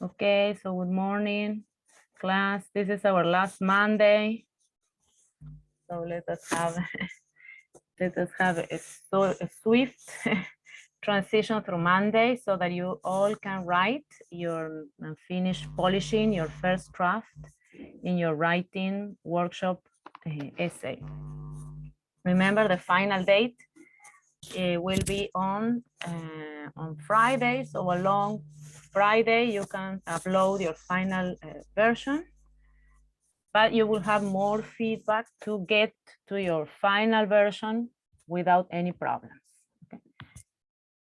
Okay, so good morning, class. This is our last Monday. So let us have a swift transition through Monday so that you all can write your and finish polishing your first draft in your writing workshop essay. Remember, the final date will be on Friday, so along Friday you can upload your final version, but you will have more feedback to get to your final version without any problems. Okay.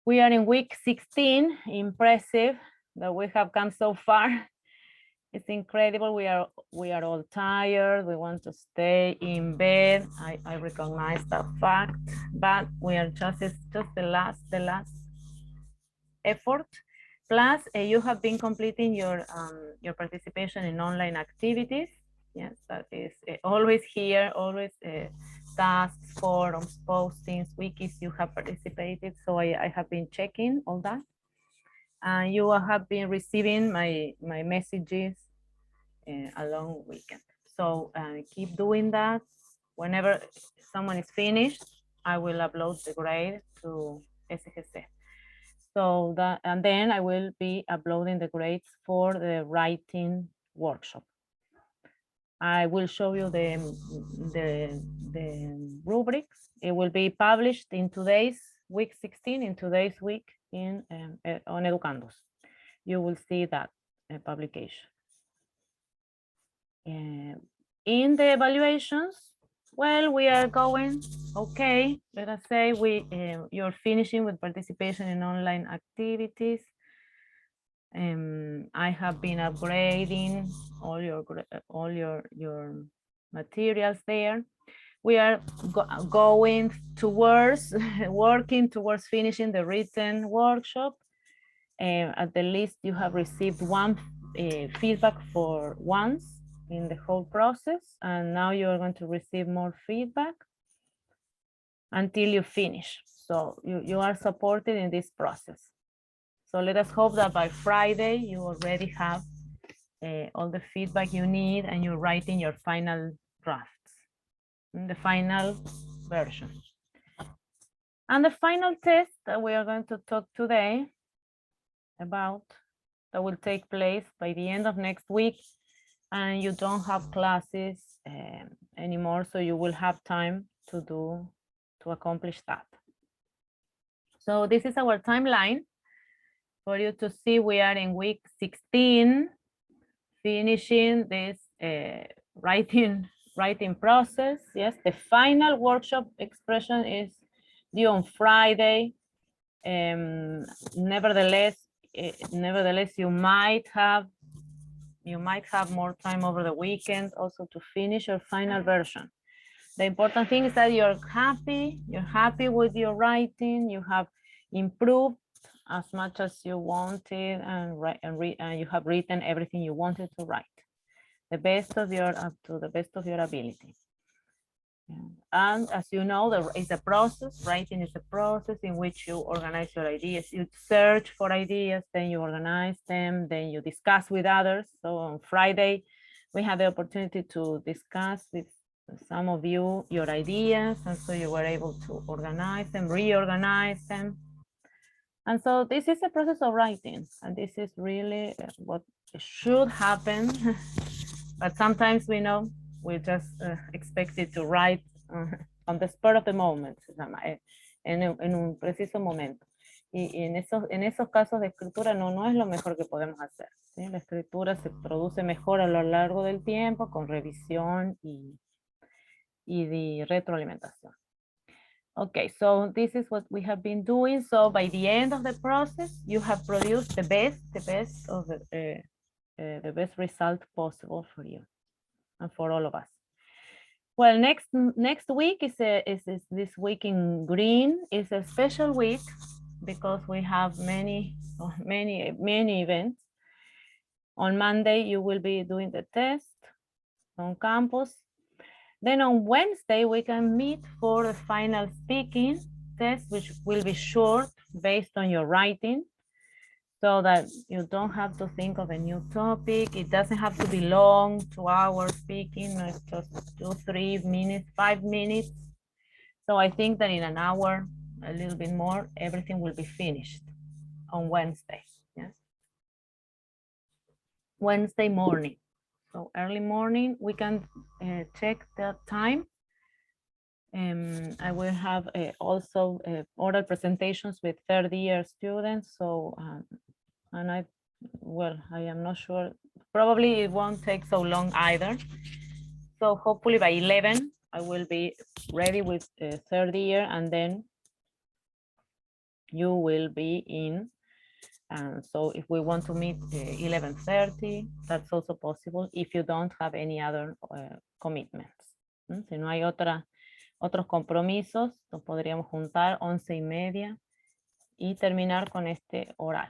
We are in week 16. Impressive that we have come so far. It's incredible. We are all tired. We want to stay in bed. I recognize that fact, but we are it's just the last effort. Plus, you have been completing your participation in online activities. Yes, that is always here, always tasks, forums, postings, wikis you have participated. So I have been checking all that. And you have been receiving my messages along weekend. So keep doing that. Whenever someone is finished, I will upload the grade to SGC. So that, and then I will be uploading the grades for the writing workshop. I will show you the rubrics. It will be published in today's week 16, in today's week in on Educandos. You will see that publication. In the evaluations, well, we are going okay. Let us say you're finishing with participation in online activities. I have been upgrading all your materials there. We are going towards working towards finishing the written workshop. At the least, you have received one feedback for once in the whole process, and now you are going to receive more feedback until you finish. So you are supported in this process. So let us hope that by Friday you already have all the feedback you need and you're writing your final drafts, the final version. And the final test that we are going to talk today about, that will take place by the end of next week, and you don't have classes anymore, so you will have time to accomplish that. So this is our timeline for you to see. We are in week 16, finishing this writing process. Yes, the final workshop expression is due on Friday. Nevertheless, you might have more time over the weekend also to finish your final version. The important thing is that you're happy with your writing, you have improved as much as you wanted, and you have written everything you wanted to write, to the best of your ability. And as you know, it's a process. Writing is a process in which you organize your ideas. You search for ideas, then you organize them, then you discuss with others. So on Friday, we had the opportunity to discuss with some of you your ideas, and so you were able to organize them, reorganize them. And so this is a process of writing, and this is really what should happen. But sometimes we know we just expected to write on the spur of the moment, en un preciso momento. Y en esos casos de escritura no es lo mejor que podemos hacer, ¿sí? La escritura se produce mejor a lo largo del tiempo con revisión y de retroalimentación. Okay, so this is what we have been doing. So by the end of the process, you have produced the best of the best result possible for you and for all of us. Well, next week is this week in green. Is a special week because we have many events. On Monday, you will be doing the test on campus. Then on Wednesday, we can meet for the final speaking test, which will be short based on your writing. so that you don't have to think of a new topic. It doesn't have to be long, 2 hours speaking, no, it's just 2, 3 minutes, 5 minutes. So I think that in an hour, a little bit more, everything will be finished on Wednesday. Yes. Wednesday morning. So early morning, we can check the time. I will have also oral presentations with third year students. So, and I am not sure. Probably it won't take so long either. So hopefully by 11, I will be ready with third year, and then you will be in. And so if we want to meet 11:30, that's also possible if you don't have any other commitments. Si no hay otros compromisos, nos podríamos juntar 11:30 y terminar con este oral,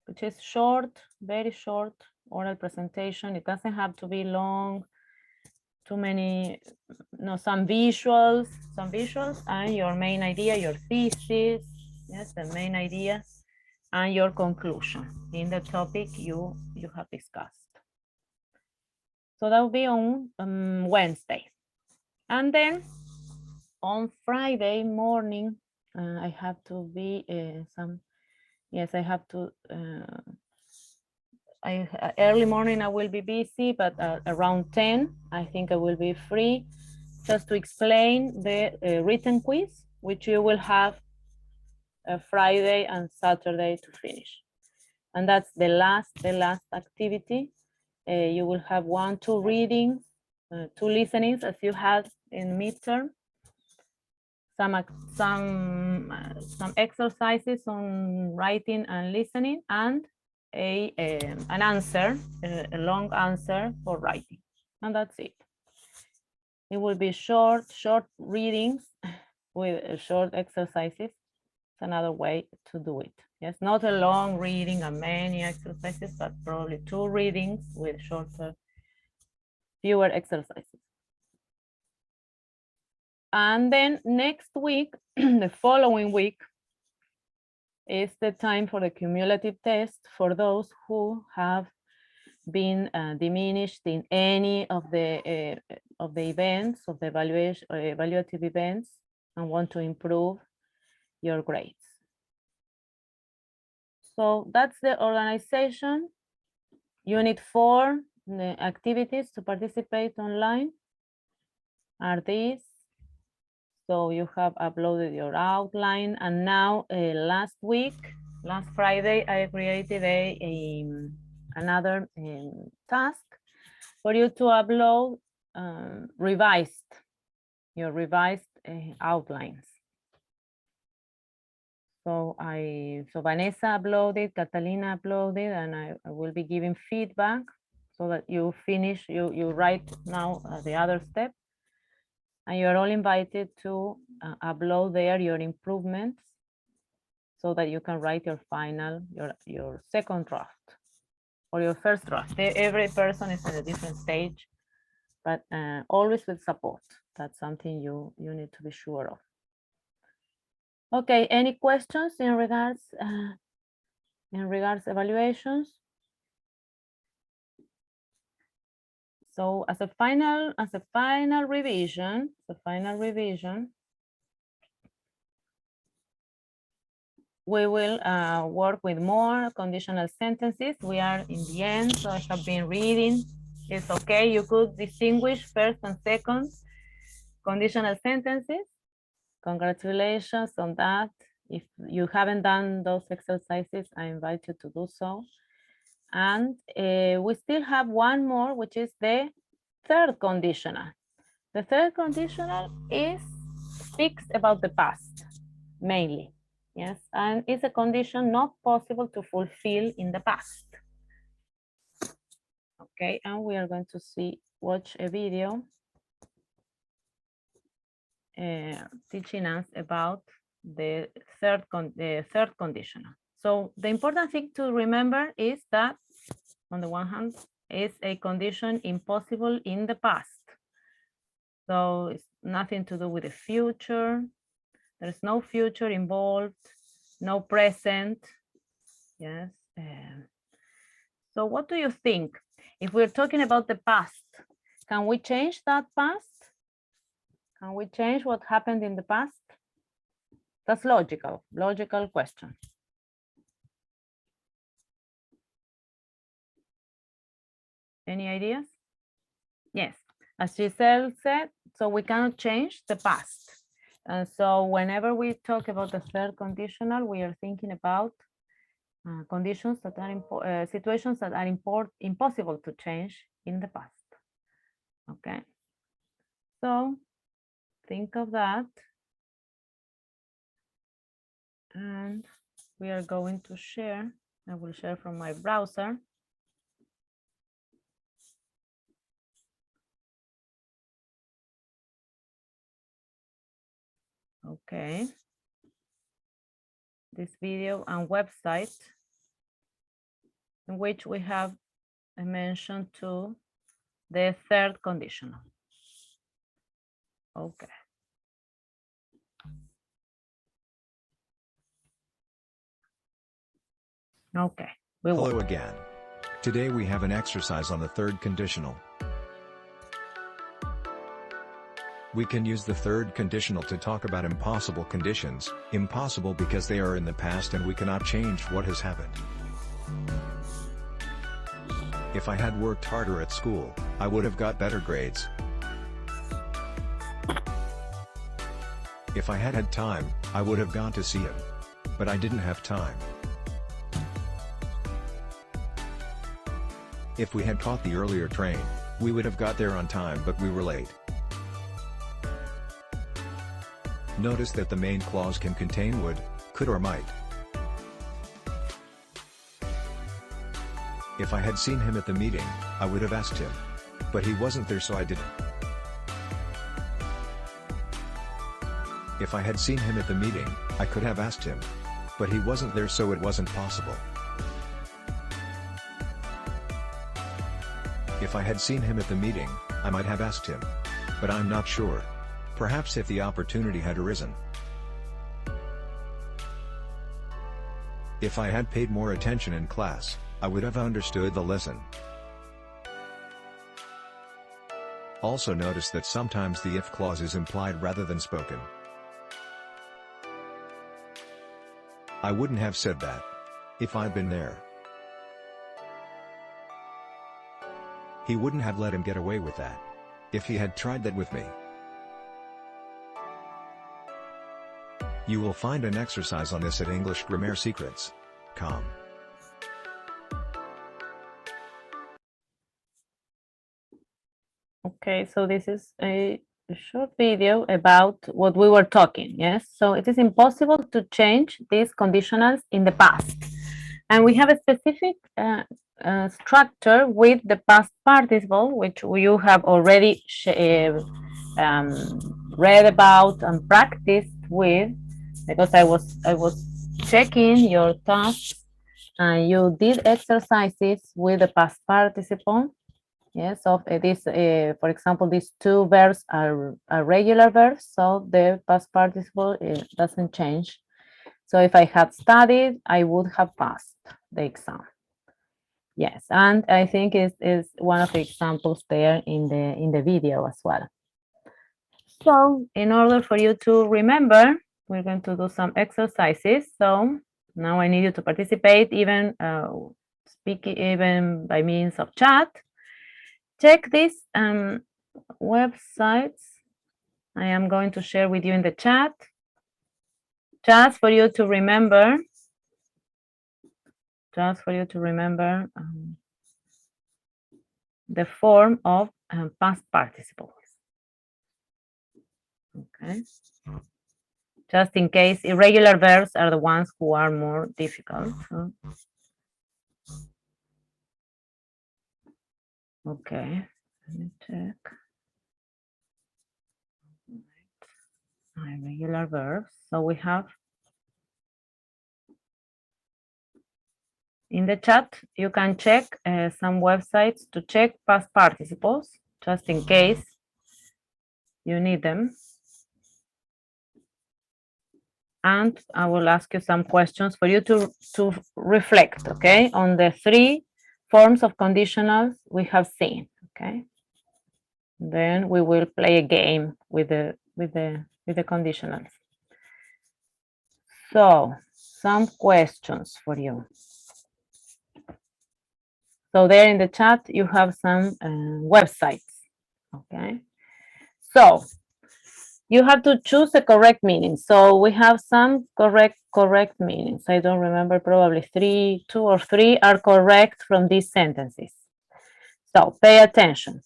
which is short, very short oral presentation. It doesn't have to be long, too many, no, some visuals, and your main idea, your thesis, yes, the main idea, and your conclusion in the topic you have discussed. So that will be on Wednesday. And then on Friday morning, I have to be I have to, early morning I will be busy, but around 10, I think I will be free just to explain the written quiz, which you will have Friday and Saturday to finish. And that's the last activity. You will have 1, 2 readings, 2 listenings as you had in midterm, some exercises on writing and listening, and an answer, a long answer for writing, and that's it. It will be short readings with short exercises. It's another way to do it. Yes, not a long reading and many exercises, but probably 2 readings with shorter, fewer exercises. And then next week, the following week, is the time for the cumulative test for those who have been diminished in any of the events, of the evaluative events, and want to improve your grades. So that's the organization. Unit 4, the activities to participate online are these. So you have uploaded your outline, and now last Friday, I created another task for you to upload your revised outlines. So Vanessa uploaded, Catalina uploaded, and I will be giving feedback so that you finish, you write now the other step. And you're all invited to upload there your improvements so that you can write your final, your second draft or your first draft. Every person is at a different stage, but always with support. That's something you need to be sure of. Okay, any questions in regards evaluations? So as a final revision, we will work with more conditional sentences. We are in the end, so I have been reading. It's okay, you could distinguish first and second conditional sentences. Congratulations on that. If you haven't done those exercises, I invite you to do so. And we still have one more, which is the third conditional. The third conditional speaks about the past, mainly. Yes, and it's a condition not possible to fulfill in the past. Okay, and we are going to watch a video teaching us about the third conditional. So the important thing to remember is that on the one hand, is a condition impossible in the past. So it's nothing to do with the future. There's no future involved, no present. Yes, So what do you think? If we're talking about the past, can we change that past? Can we change what happened in the past? That's logical question. Any ideas? Yes, as Giselle said, so we cannot change the past. And so whenever we talk about the third conditional, we are thinking about conditions that are situations that are impossible to change in the past. Okay, so think of that. And we are going to share. I will share from my browser. Okay. This video and website in which we have a mention to the third conditional. Okay. Okay. Hello again. Today we have an exercise on the third conditional. We can use the third conditional to talk about impossible conditions, impossible because they are in the past and we cannot change what has happened. If I had worked harder at school, I would have got better grades. If I had had time, I would have gone to see him. But I didn't have time. If we had caught the earlier train, we would have got there on time, but we were late. Notice that the main clause can contain would, could or might. If I had seen him at the meeting, I would have asked him. But he wasn't there, so I didn't. If I had seen him at the meeting, I could have asked him. But he wasn't there, so it wasn't possible. If I had seen him at the meeting, I might have asked him. But I'm not sure. Perhaps if the opportunity had arisen. If I had paid more attention in class, I would have understood the lesson. Also notice that sometimes the if clause is implied rather than spoken. I wouldn't have said that. If I'd been there. He wouldn't have let him get away with that. If he had tried that with me. You will find an exercise on this at EnglishGrammarSecrets.com. Okay, so this is a short video about what we were talking, yes? So it is impossible to change these conditionals in the past. And we have a specific structure with the past participle, which you have already read about and practiced with, because I was checking your tasks and you did exercises with the past participle. Yes, so this, for example, these two verbs are regular verbs, so the past participle doesn't change. So if I had studied, I would have passed the exam. Yes, and I think is one of the examples there in the video as well. So in order for you to remember, we're going to do some exercises. So now I need you to participate, even speaking, even by means of chat. Check these websites. I am going to share with you in the chat, just for you to remember. Just for you to remember the form of past participles. Okay. Just in case, irregular verbs are the ones who are more difficult. So. Okay, let me check. Irregular verbs. So we have in the chat, you can check some websites to check past participles, just in case you need them. And I will ask you some questions for you to reflect, okay, on the 3 forms of conditionals we have seen, okay? Then we will play a game with the conditionals. So, some questions for you. So there in the chat, you have some websites, okay? So, you have to choose the correct meaning. So we have some correct meanings. I don't remember, probably 2 or 3 are correct from these sentences. So pay attention.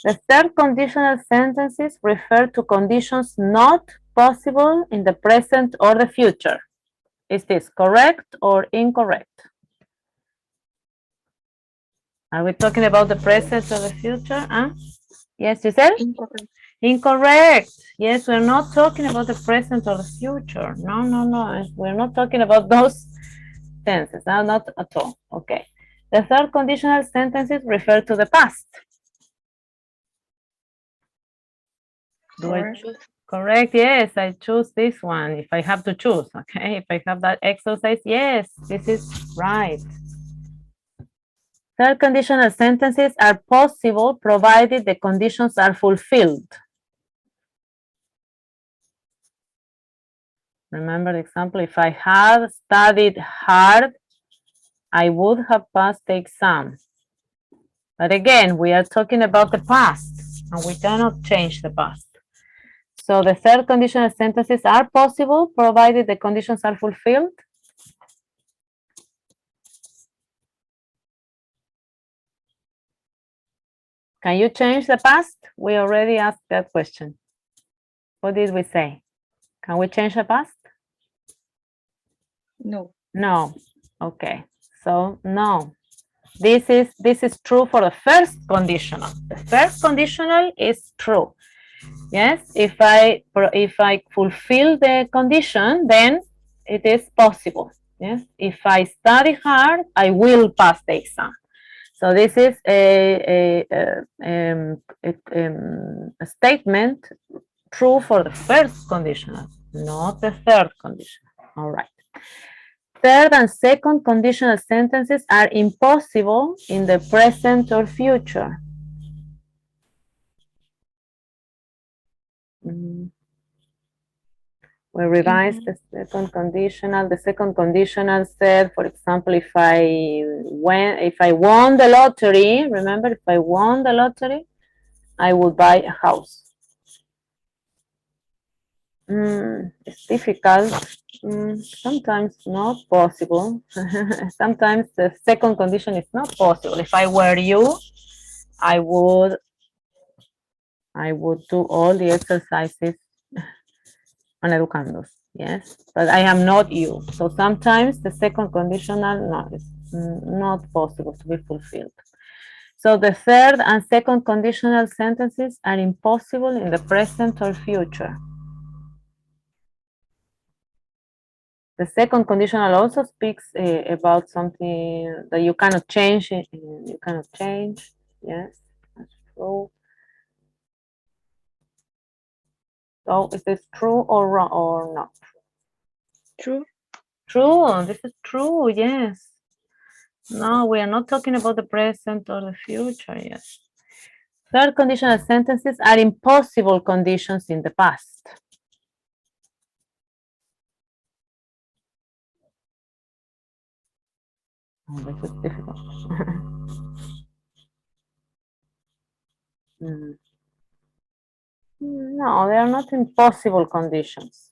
The third conditional sentences refer to conditions not possible in the present or the future. Is this correct or incorrect? Are we talking about the present or the future? Yes, you said? Incorrect. Incorrect. Yes, we're not talking about the present or the future. No, no, no. We're not talking about those tenses. No, not at all. Okay. The third conditional sentences refer to the past. Correct. Correct. Yes, I choose this one if I have to choose. Okay. If I have that exercise, yes, this is right. Third conditional sentences are possible provided the conditions are fulfilled. Remember the example, if I had studied hard, I would have passed the exam. But again, we are talking about the past, and we cannot change the past. So the third conditional sentences are possible provided the conditions are fulfilled. Can you change the past? We already asked that question. What did we say? Can we change the past? No. No. Okay. So no. This is true for the first conditional. The first conditional is true. Yes, if I fulfill the condition, then it is possible. Yes, if I study hard, I will pass the exam. So this is a statement true for the first conditional, not the third conditional. All right. Third and second conditional sentences are impossible in the present or future. We revise the second conditional. The second conditional said, for example, if I won the lottery, remember, if I won the lottery, I would buy a house. It's difficult. Sometimes not possible. Sometimes the second condition is not possible. If I were you, I would do all the exercises on educandos. Yes, but I am not you. So sometimes the second conditional no, is not possible to be fulfilled. So the third and second conditional sentences are impossible in the present or future. The second conditional also speaks about something that you cannot change. You cannot change. Yes, that's true. So is this true or wrong or not? True. True. This is true. Yes. No, we are not talking about the present or the future. Yes. Third conditional sentences are impossible conditions in the past. Oh, this is difficult. No, they are not impossible conditions.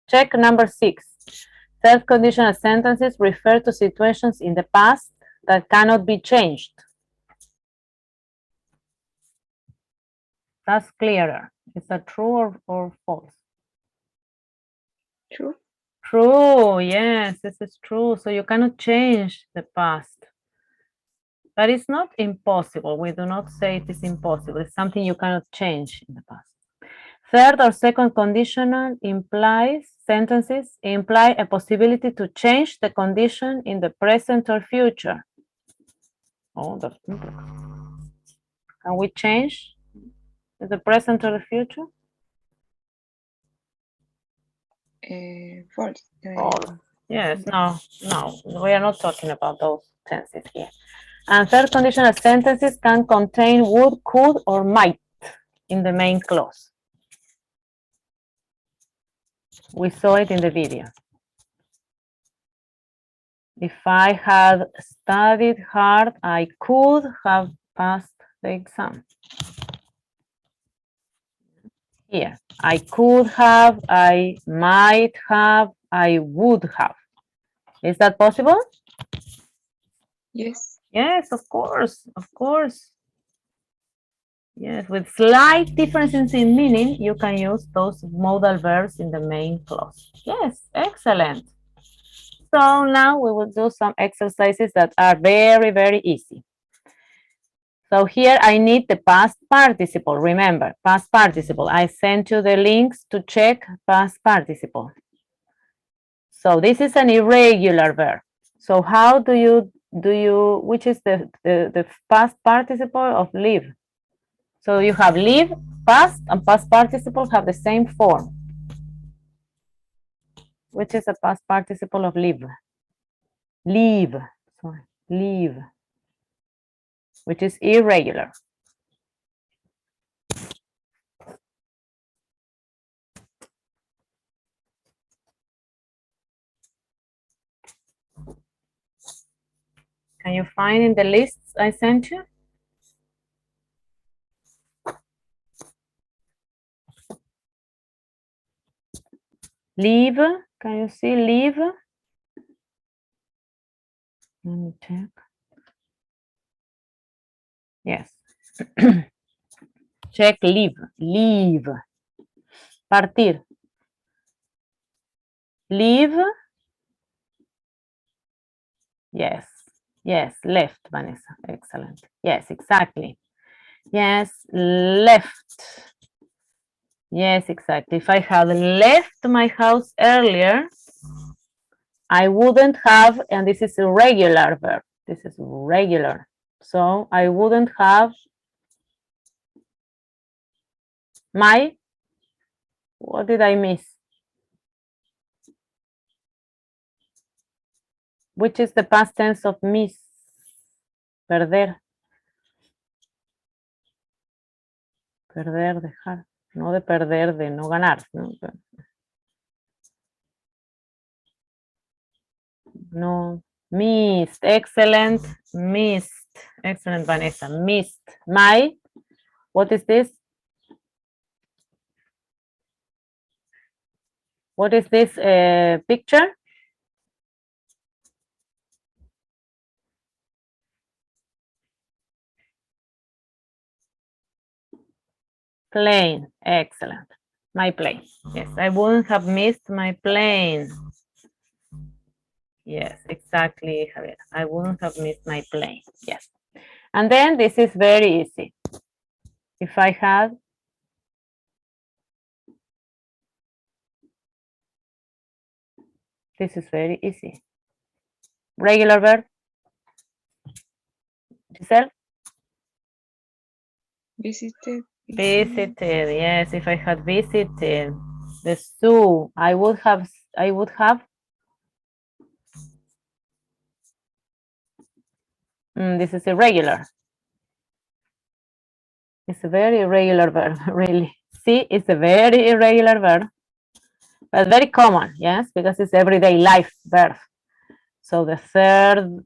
Check number 6. Third conditional sentences refer to situations in the past that cannot be changed. That's clearer. Is that true or false? True. True, yes, this is true. So you cannot change the past. But it's not impossible. We do not say it is impossible. It's something you cannot change in the past. Third or second conditional sentences imply a possibility to change the condition in the present or future. Oh, that's complex. Can we change the present or the future? False. False. Yes, no, we are not talking about those tenses here. And third conditional sentences can contain would, could, or might in the main clause. We saw it in the video. If I had studied hard, I could have passed the exam. Here, I could have, I might have, I would have. Is that possible? Yes. Yes, of course, of course. Yes, with slight differences in meaning, you can use those modal verbs in the main clause. Yes, excellent. So now we will do some exercises that are very, very easy. So here I need the past participle. Remember, past participle. I sent you the links to check past participle. So this is an irregular verb. So how do you, which is the past participle of live? So you have live, past, and past participles have the same form. Which is a past participle of live? Leave, sorry, leave, which is irregular. Can you find in the lists I sent you? Leave, can you see leave? Let me check. Yes. Check leave, leave. Partir. Leave. Yes, yes, left, Vanessa, excellent. Yes, exactly. Yes, left. Yes, exactly. If I had left my house earlier, I wouldn't have, and this is a regular verb. This is regular. So I wouldn't have my, what did I miss? Which is the past tense of miss? Perder. Perder, dejar. No de perder, de no ganar. No, no. Missed. Excellent. Missed. Excellent, Vanessa. Missed. My. What is this? What is this picture? Plane. Excellent. My plane. Yes, I wouldn't have missed my plane. Yes, exactly, Javier. I wouldn't have missed my plane. Yes. And then this is very easy. If I had this is very easy. Regular verb. Giselle? Visited. Visited. Yes, if I had visited the zoo, I would have. This is irregular. It's a very irregular verb, really. See, it's a very irregular verb, but very common, yes, because it's everyday life verb. So the third,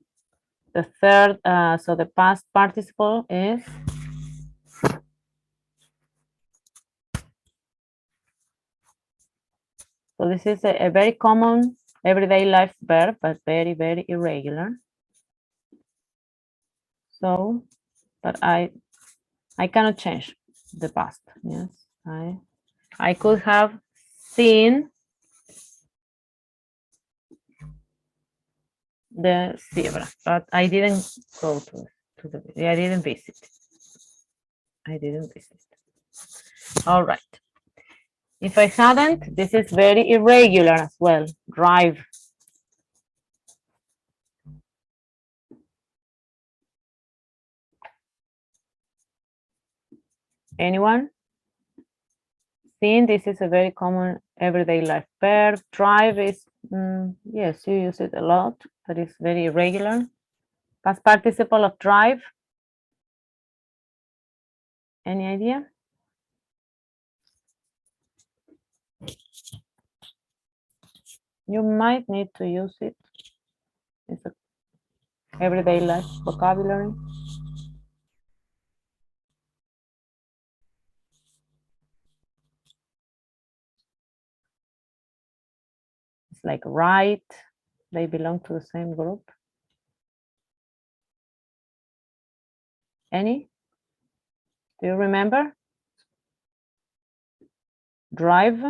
so the past participle is so this is a very common everyday life verb, but very, very irregular. So, but I cannot change the past. Yes, I could have seen the zebra, but I didn't go to the. I didn't visit. I didn't visit. All right. If I hadn't, this is very irregular as well. Drive. Anyone? seen, this is a very common everyday life verb. Drive is, yes, you use it a lot, but it's very irregular. Past participle of drive. Any idea? You might need to use it. It's a everyday life vocabulary. It's like right. They belong to the same group. Any? Do you remember? Drive.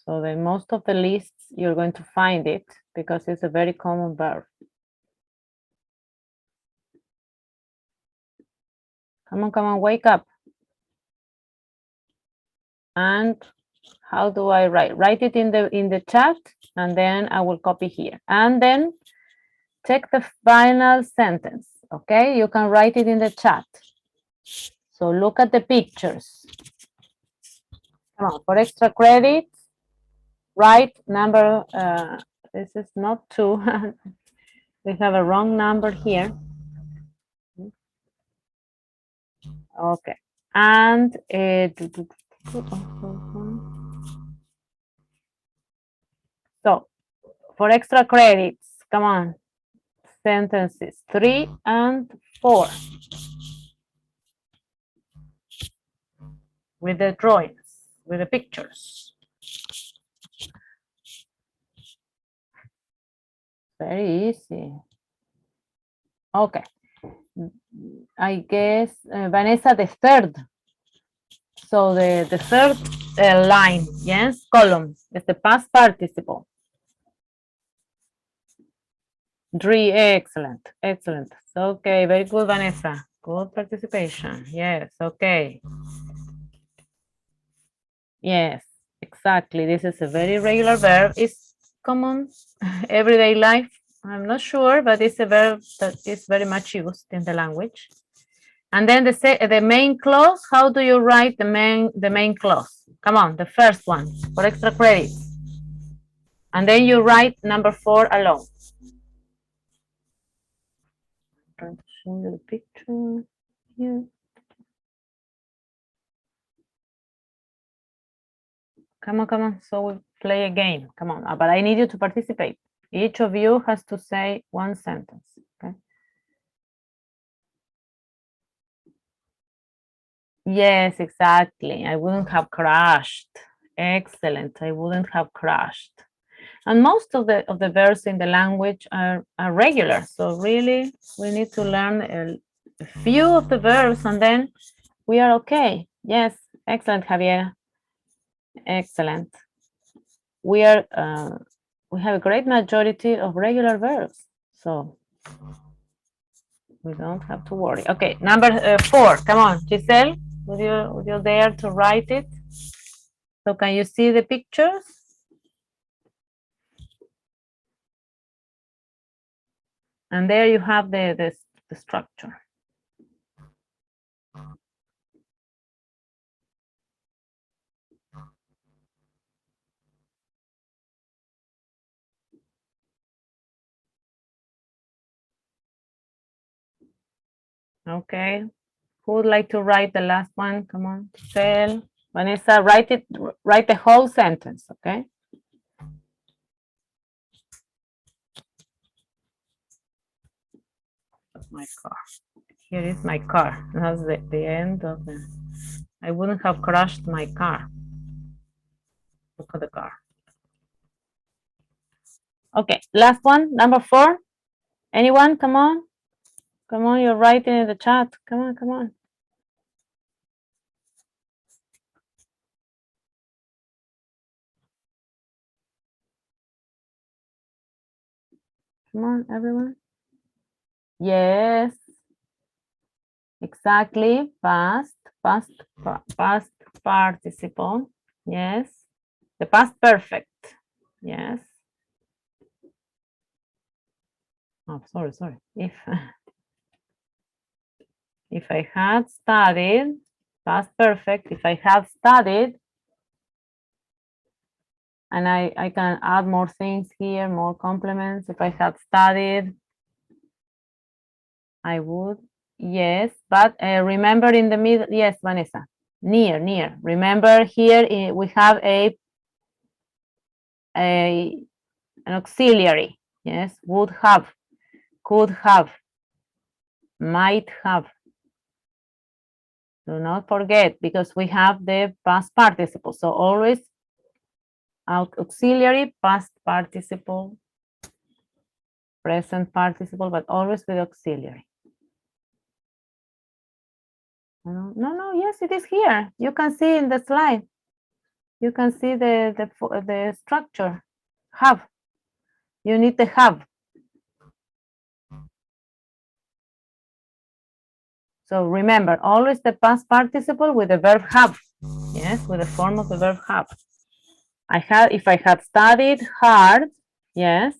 So the most of the lists, you're going to find it because it's a very common verb. Come on, wake up. And how do I write? Write it in the chat, and then I will copy here. And then check the final sentence, okay? You can write it in the chat. So look at the pictures. Come on, for extra credits, write number, this is not 2. We have a wrong number here. Okay, and so for extra credits, come on, sentences 3 and 4 with the drawings, with the pictures. Very easy. Okay, I guess Vanessa, the third. So the third line, yes, column, is the past participle. Excellent, excellent. Okay, very good, Vanessa. Good participation. Yes, okay. Yes, exactly. This is a very regular verb. It's common everyday life. I'm not sure, but it's a verb that is very much used in the language. And then the main clause, how do you write the main clause? Come on, the first one for extra credits. And then you write number 4 alone. I'm trying to show you the picture here. Come on. So we play a game. Come on, but I need you to participate. Each of you has to say one sentence, okay? Yes, exactly. I wouldn't have crashed. Excellent. I wouldn't have crashed. And most of the verbs in the language are regular. So really, we need to learn a few of the verbs and then we are okay. Yes, excellent, Javier. Excellent. We have a great majority of regular verbs. So we don't have to worry. Okay, number 4. Come on, Giselle. Would you dare to write it? So can you see the pictures? And there you have the structure. Okay. Who would like to write the last one? Come on, Giselle. Vanessa, write the whole sentence, okay? My car. Here is my car. That's the end of the. I wouldn't have crashed my car. Look at the car. Okay, last one, number 4. Anyone? Come on. Come on, you're writing in the chat. Come on. Come on, everyone. Yes. Exactly. Past participle. Yes. The past perfect. Yes. Oh, sorry. If I had studied, past perfect, if I had studied, and I can add more things here, more complements. If I had studied, I would, yes, but remember in the middle, yes, Vanessa, near. Remember here we have an auxiliary, yes, would have, could have, might have. Do not forget, because we have the past participle. So always auxiliary, past participle, present participle, but always with auxiliary. No, yes, it is here. You can see in the slide. You can see the structure. Have. You need the have. So remember, always the past participle with the verb have. Yes, with the form of the verb have. If I had studied hard, yes.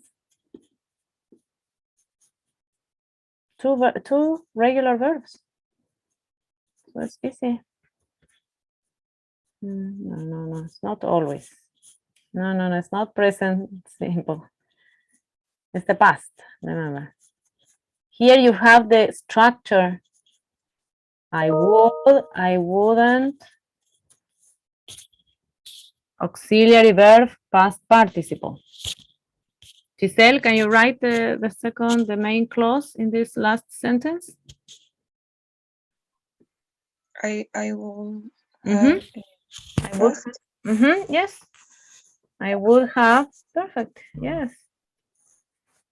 Two regular verbs. So it's easy. No, it's not always. No, it's not present simple. It's the past, remember. Here you have the structure. I would, I wouldn't. Auxiliary verb, past participle. Giselle, can you write the main clause in this last sentence? I will Mm-hmm. have past. Yes. I would have, perfect, yes.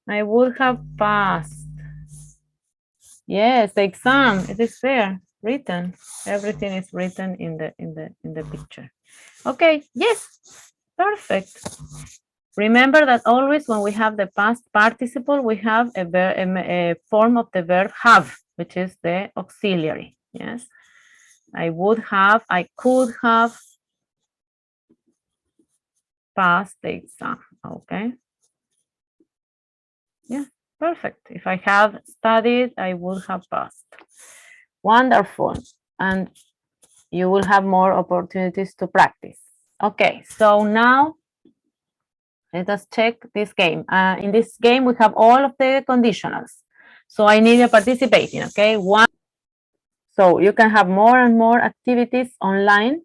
I would have passed. Yes, the exam, it is there, written. Everything is written in the picture. Okay, yes, perfect. Remember that always when we have the past participle, we have a form of the verb have, which is the auxiliary. Yes, I would have, I could have passed the exam. Okay. Yeah, perfect. If I have studied, I would have passed. Wonderful. And you will have more opportunities to practice. Okay, so now let us check this game. In this game, we have all of the conditionals. So I need you participating, okay? So you can have more and more activities online.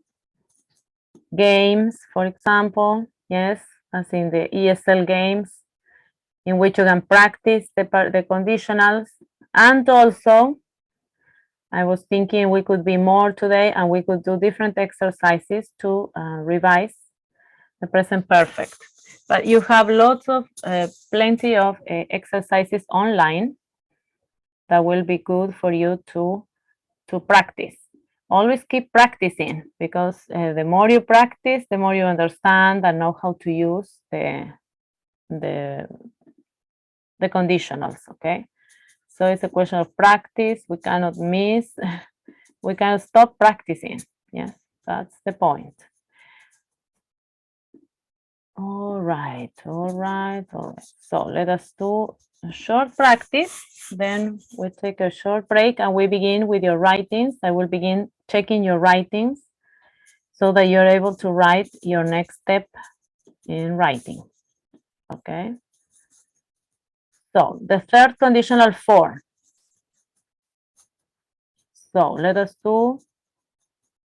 Games, for example, yes, as in the ESL games, in which you can practice the conditionals. And also, I was thinking we could be more today and we could do different exercises to revise the present perfect. But you have lots of, plenty of exercises online that will be good for you to practice. Always keep practicing, because the more you practice, the more you understand and know how to use the conditionals, okay? So it's a question of practice. We cannot miss, we cannot stop practicing. Yes, that's the point. All right. So let us do a short practice. Then we take a short break and we begin with your writings. I will begin checking your writings so that you're able to write your next step in writing. Okay. So the third conditional form. So let us do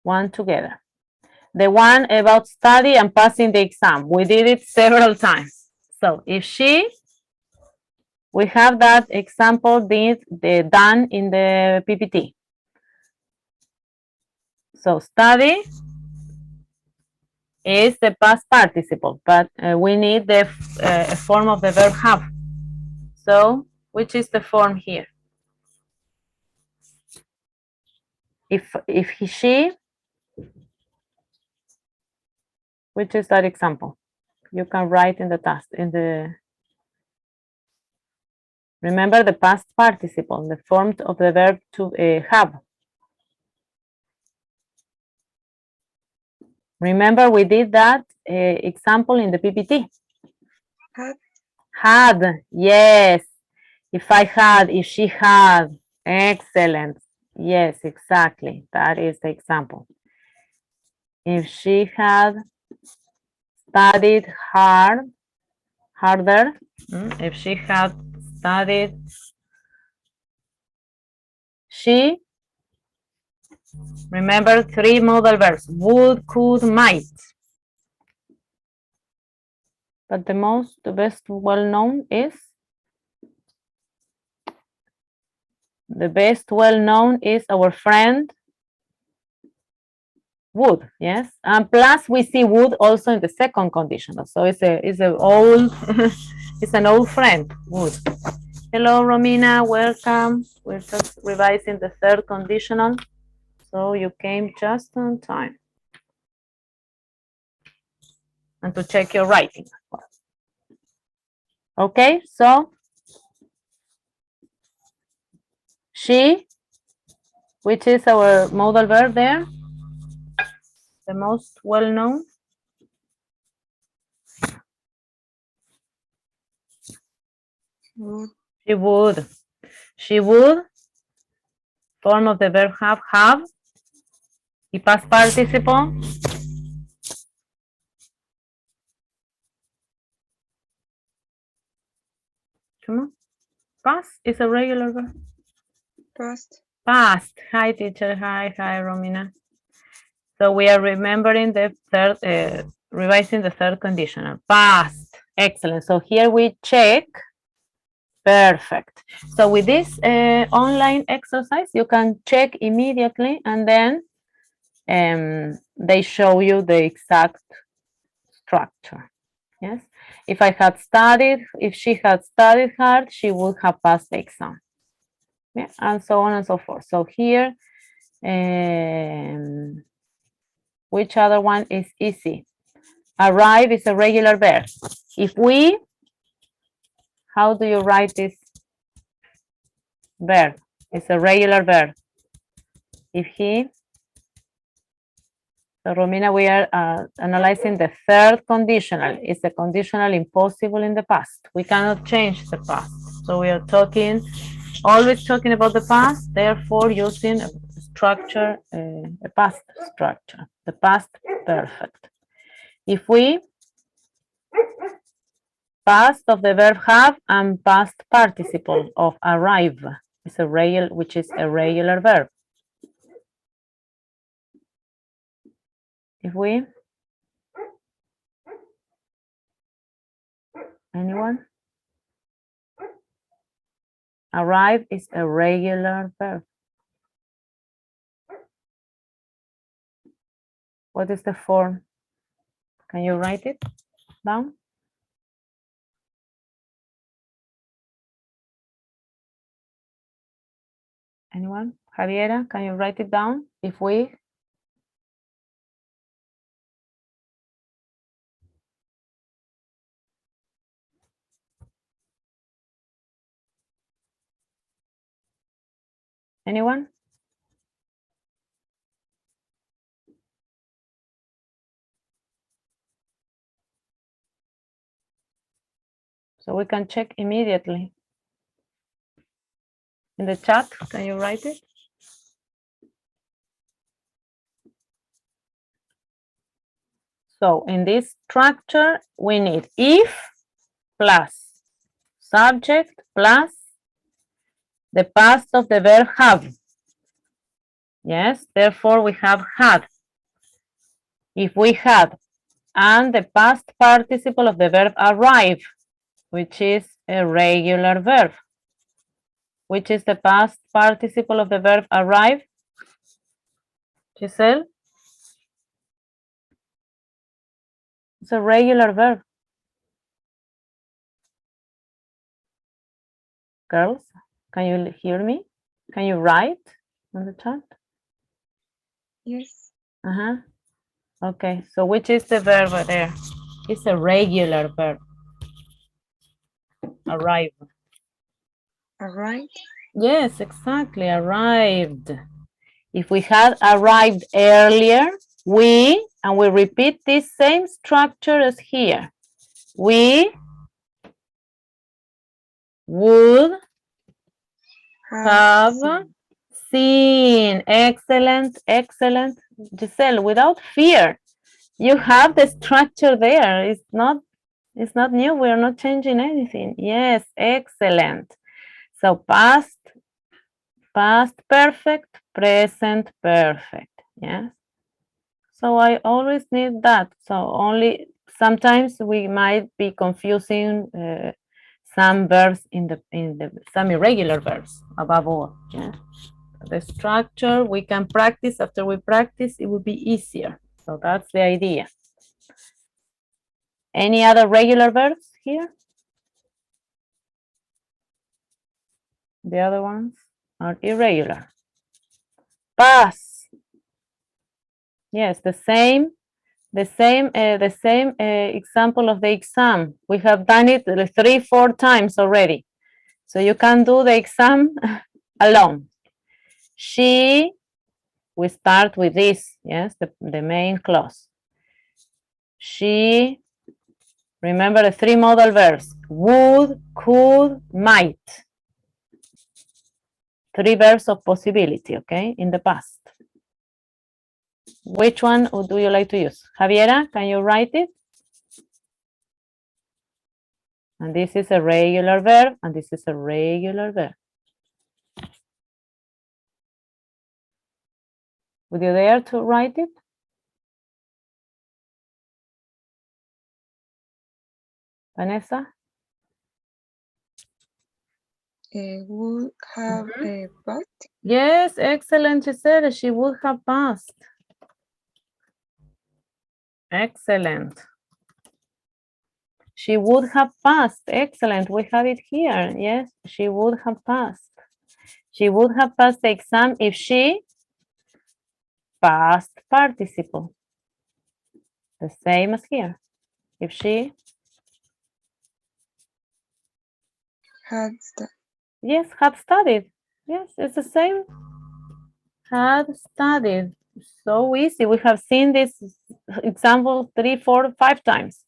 one together. The one about study and passing the exam. We did it several times. So if she, we have that example done in the PPT. So study is the past participle, but we need the form of the verb have. So which is the form here? If he, she, which is that example? You can write in the task, remember the past participle, the form of the verb to have. Remember we did that example in the PPT. Had. Had, yes. If I had, if she had, excellent. Yes, exactly. That is the example. If she had studied harder, if she had studied, she, remember 3 modal verbs, would, could, might. But the best well-known is, the best well-known is our friend would, yes? And plus we see would also in the second conditional. So it's a old, it's an old friend, would. Hello, Romina, welcome. We're just revising the third conditional. So you came just on time. And to check your writing. Okay, so she, which is our modal verb there, the most well-known. Would. She would. She would, form of the verb have, y past participle. Come on. Past is a regular verb. Past. Past. Hi, teacher. Hi, Romina. So we are remembering the third, revising the third conditional. Past. Excellent. So here we check. Perfect. So with this online exercise, you can check immediately and then they show you the exact structure. Yes. If I had studied, if she had studied hard, she would have passed the exam. Yeah, and so on and so forth. So here, which other one is easy? Arrive is a regular verb. If we, how do you write this verb? It's a regular verb. If he, so Romina, we are analyzing the third conditional. It's a conditional impossible in the past. We cannot change the past. So we are talking, always talking about the past, therefore using a structure, a past structure, the past perfect. If we, past of the verb have and past participle of arrive is a regular, which is a regular verb. If we, anyone? Arrive is a regular verb. What is the form? Can you write it down? Anyone? Javiera, can you write it down? If we, anyone? So we can check immediately. In the chat, can you write it? So in this structure, we need if plus subject plus the past of the verb have. Yes, therefore we have had. If we had, and the past participle of the verb arrive, which is a regular verb. Which is the past participle of the verb arrive? Giselle? It's a regular verb. Girls, can you hear me? Can you write on the chat? Yes. Okay, so which is the verb there? It's a regular verb. Arrive. Arrived. Yes, exactly, arrived. If we had arrived earlier, and we repeat this same structure as here. We would Have seen. seen. Excellent, excellent. Giselle, without fear, you have the structure there. It's not new. We are not changing anything. Yes, excellent. So past perfect, present perfect. Yes. So I always need that. So only sometimes we might be confusing some verbs in the some irregular verbs above all. Yeah. The structure we can practice. After we practice, it will be easier. So that's the idea. Any other regular verbs here? The other ones are irregular. Pass. Yes, the same example of the exam. We have done it 3-4 times already. So you can do the exam alone. She, we start with this, yes, the main clause. She, remember the 3 modal verbs, would, could, might. 3 verbs of possibility, okay, in the past. Which one do you like to use? Javiera, can you write it? And this is a regular verb, and this is a regular verb. Would you dare to write it? Vanessa? Would have passed. Yes, excellent, she said she would have passed. Excellent. She would have passed. Excellent. We have it here. Yes, she would have passed. She would have passed the exam if she past participle. The same as here. If she Had studied. yes, had studied. Yes, it's the same. Had studied. So easy. We have seen this example 3, 4, 5 times.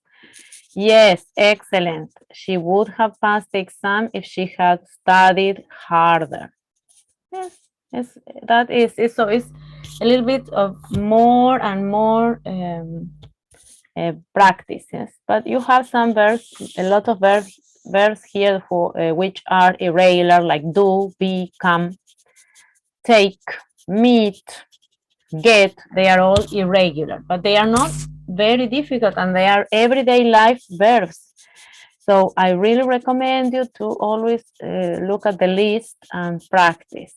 Yes, excellent. She would have passed the exam if she had studied harder. Yes, so it's a little bit of more and more practice, yes. But you have some verbs, a lot of verbs here for which are irregular, like do, be, come, take, meet, get. They are all irregular, but they are not very difficult, and they are everyday life verbs. So I really recommend you to always look at the list and practice.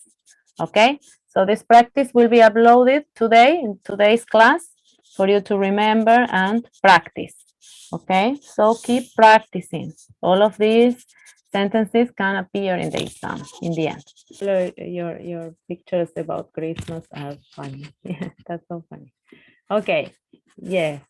Okay, so this practice will be uploaded today in today's class for you to remember and practice. Okay, so keep practicing. All of these sentences can appear in the exam in the end. Your pictures about Christmas are funny. That's so funny. Okay, yes.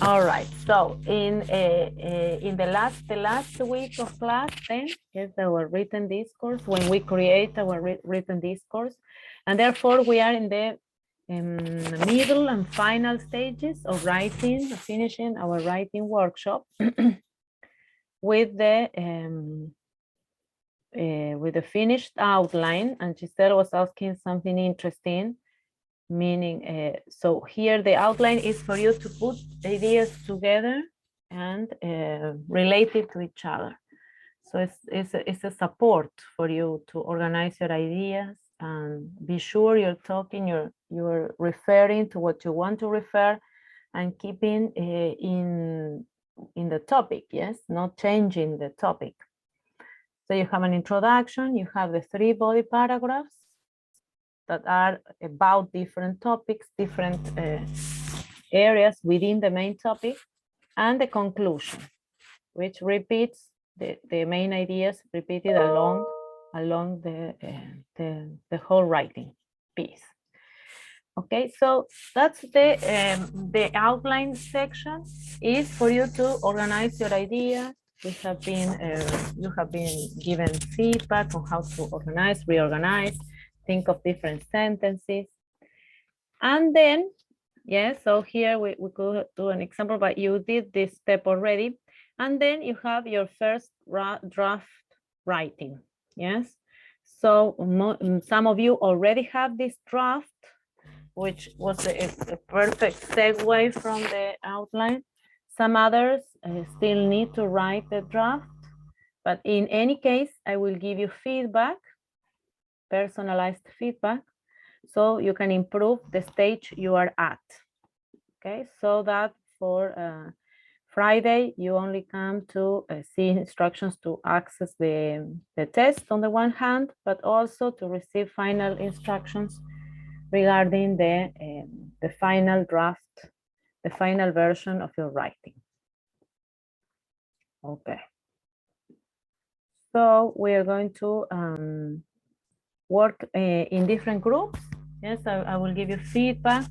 All right. So in the last week of class, then is our written discourse when we create our written discourse, and therefore we are in the middle and final stages of writing, finishing our writing workshop with the finished outline. And Giselle was asking something interesting. Meaning, so here the outline is for you to put ideas together and relate it to each other. So it's a support for you to organize your ideas and be sure you're talking, you're referring to what you want to refer and keeping in the topic, yes, not changing the topic. So you have an introduction, you have the 3 body paragraphs that are about different topics, different areas within the main topic, and the conclusion, which repeats the main ideas repeated along the whole writing piece. Okay, so that's the outline section is for you to organize your ideas. We have been you have been given feedback on how to organize, reorganize, think of different sentences. And then, yes, so here we could do an example, but you did this step already. And then you have your first draft writing, yes? So some of you already have this draft, which was a perfect segue from the outline. Some others still need to write the draft, but in any case, I will give you feedback, personalized feedback, so you can improve the stage you are at. Okay, so that for Friday, you only come to see instructions to access the test on the one hand, but also to receive final instructions regarding the final draft, the final version of your writing. Okay. So we are going to work in different groups. Yes, I will give you feedback.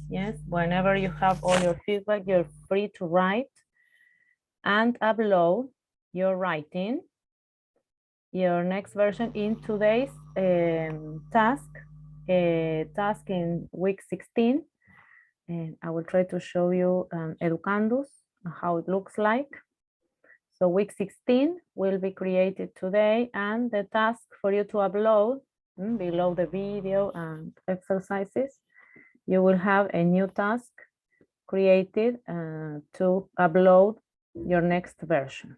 Yes, whenever you have all your feedback, you're free to write and upload your writing, your next version in today's task in week 16. And I will try to show you Educandus, how it looks like. So week 16 will be created today, and the task for you to upload below the video and exercises, you will have a new task created to upload your next version.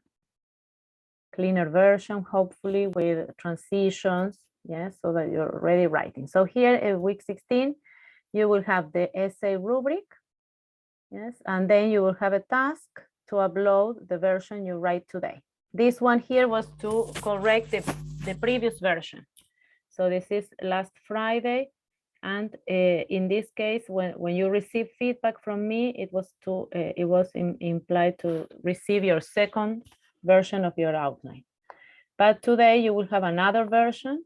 Cleaner version, hopefully with transitions, yes, so that you're already writing. So here in week 16, you will have the essay rubric, yes, and then you will have a task to upload the version you write today. This one here was to correct the previous version. So this is last Friday. And in this case, when you receive feedback from me, it was implied to receive your second version of your outline. But today you will have another version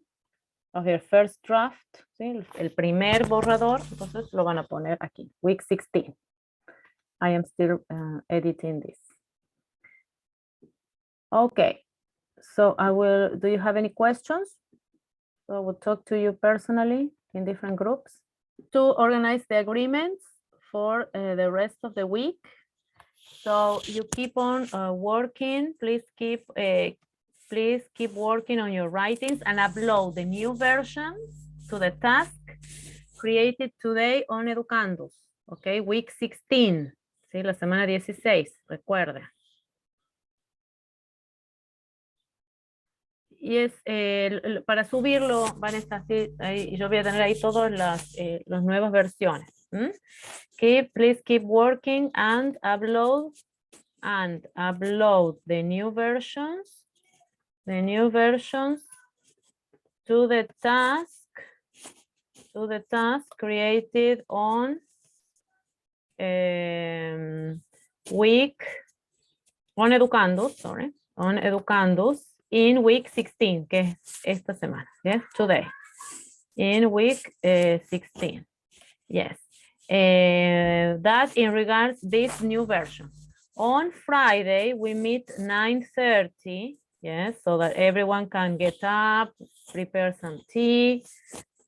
of your first draft, ¿sí? El primer borrador, entonces lo van a poner aquí, week 16. I am still editing this. Okay, so do you have any questions? So I will talk to you personally in different groups to organize the agreements for the rest of the week. So you keep on working, please keep working on your writings and upload the new versions to the task created today on Educandus, okay, week 16, ¿sí? La semana 16, recuerde. Y es para subirlo, Vanessa, sí, ahí, yo voy a tener ahí todas las nuevas versiones. Please keep working and upload the new versions to the task created on Educandus in week 16, que es esta semana, yes, today, in week 16, yes. That in regards this new version. On Friday, we meet 9:30, yes, so that everyone can get up, prepare some tea,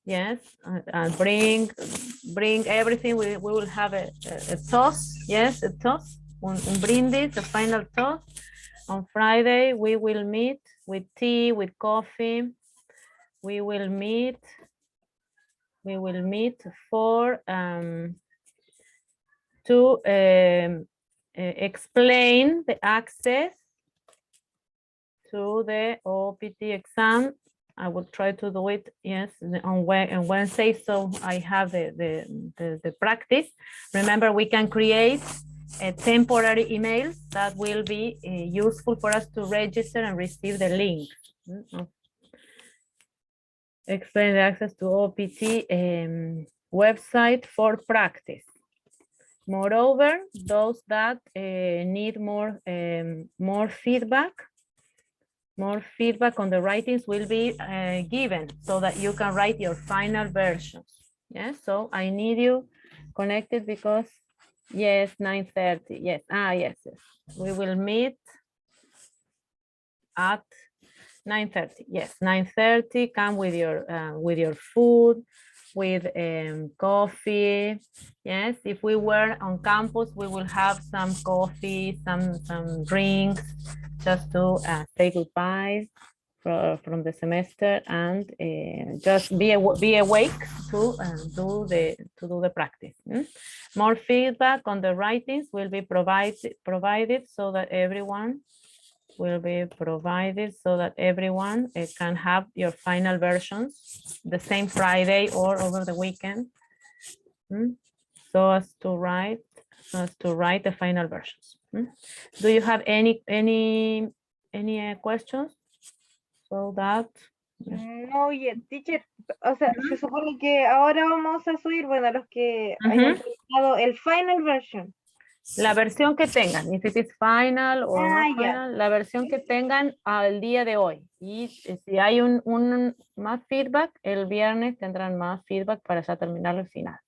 yes, and bring everything. We will have a toast, yes, a toast, un brindis, the final toast. On Friday, we will meet with tea, with coffee. We will meet for to explain the access to the OPT exam. I will try to do it, yes, on Wednesday, so I have the practice. Remember, we can create temporary emails that will be useful for us to register and receive the link. Explain the access to OPT website for practice. Moreover, those that need more feedback on the writings will be given so that you can write your final versions. Yes, so I need you connected because, yes, 9:30, yes, yes. We will meet at 9:30, yes, 9:30, come with your food, with coffee, yes. If we were on campus, we will have some coffee, some drinks, just to say goodbye. from the semester, and just be awake to do the practice. More feedback on the writings will be provided so that everyone can have your final versions the same Friday or over the weekend. So as to write the final versions. Do you have any questions? So that. No, teacher, o sea, se supone que ahora vamos a subir, bueno, los que hayan terminado el final version. La versión que tengan, if it is final o no final, la versión que tengan al día de hoy. Y si hay un más feedback, el viernes tendrán más feedback para ya terminar el final.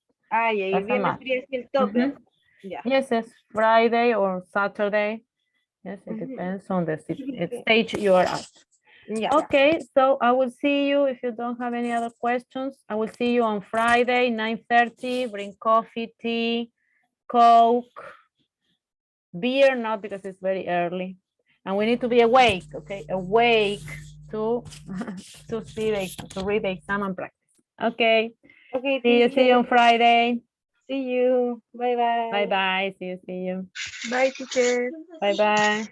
Y el viernes sería el tope. Yes, it's Friday or Saturday. Yes, it depends on the stage you are at. Okay, so I will see you if you don't have any other questions. I will see you on Friday, 9:30. Bring coffee, tea, Coke, beer, not because it's very early. And we need to be awake, okay? Awake to read the exam and practice. Okay. Okay. See you on Friday. See you. Bye bye. Bye bye. See you. Bye, teacher. Bye bye.